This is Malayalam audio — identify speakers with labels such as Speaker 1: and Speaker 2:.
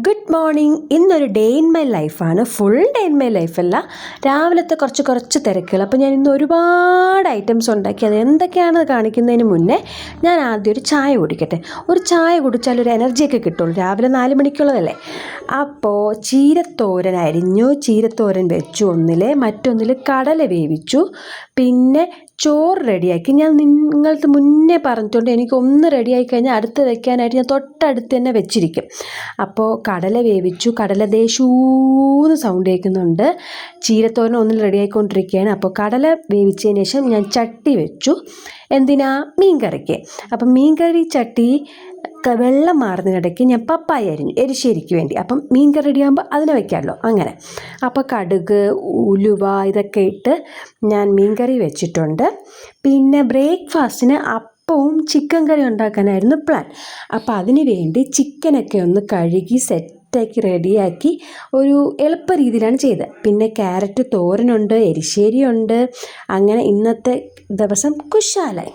Speaker 1: Good morning. ഇന്നൊരു ഡേ ഇൻ മൈ ലൈഫാണ്. ഫുൾ ഡേ ഇൻ മൈ ലൈഫല്ല, രാവിലത്തെ കുറച്ച് തിരക്കുകൾ. അപ്പോൾ ഞാൻ ഇന്ന് ഒരുപാട് ഐറ്റംസ് ഉണ്ടാക്കി. അത് എന്തൊക്കെയാണെന്ന് കാണിക്കുന്നതിന് മുന്നേ ഞാൻ ആദ്യം ഒരു ചായ കുടിക്കട്ടെ. ഒരു ചായ കുടിച്ചാൽ ഒരു എനർജിയൊക്കെ കിട്ടുള്ളൂ. രാവിലെ 4 മണിക്കുള്ളതല്ലേ. അപ്പോൾ ചീരത്തോരൻ അരിഞ്ഞു, ചീരത്തോരൻ വെച്ചു മറ്റൊന്നിൽ കടല വേവിച്ചു, പിന്നെ ചോറ് റെഡിയാക്കി. ഞാൻ നിങ്ങൾക്ക് മുന്നേ പറഞ്ഞിട്ടുണ്ട്, എനിക്കൊന്ന് റെഡിയായി കഴിഞ്ഞാൽ അടുത്ത് വയ്ക്കാനായിട്ട് ഞാൻ തൊട്ടടുത്ത് തന്നെ വെച്ചിരിക്കും. അപ്പോൾ കടല വേവിച്ചു. കടല ദേശൂന്ന് സൗണ്ട് കേൾക്കുന്നുണ്ട്. ചീരത്തോരൻ ഒന്നിൽ റെഡിയായിക്കൊണ്ടിരിക്കുകയാണ്. അപ്പോൾ കടല വേവിച്ചതിന് ശേഷം ഞാൻ ചട്ടി വെച്ചു. എന്തിനാ? മീൻ കറിക്ക്. അപ്പം മീൻകറി ചട്ടി വെള്ളം മാറുന്നതിനിടയ്ക്ക് ഞാൻ പപ്പായ അരിഞ്ഞു എരിശ്ശേരിക്ക് വേണ്ടി. അപ്പം മീൻ കറി റെഡിയാകുമ്പോൾ അതിനെ വയ്ക്കാമല്ലോ, അങ്ങനെ. അപ്പോൾ കടുക്, ഉലുവ ഇതൊക്കെ ഇട്ട് ഞാൻ മീൻ കറി വെച്ചിട്ടുണ്ട്. പിന്നെ ബ്രേക്ക്ഫാസ്റ്റിന് അപ്പവും ചിക്കൻ കറി ഉണ്ടാക്കാനായിരുന്നു പ്ലാൻ. അപ്പോൾ അതിന് വേണ്ടി ചിക്കനൊക്കെ ഒന്ന് കഴുകി സെറ്റാക്കി റെഡിയാക്കി ഒരു എളുപ്പ രീതിയിലാണ് ചെയ്തത്. പിന്നെ ക്യാരറ്റ് തോരനുണ്ട്, എരിശ്ശേരി ഉണ്ട്. അങ്ങനെ ഇന്നത്തെ ദിവസം കുശാലായി.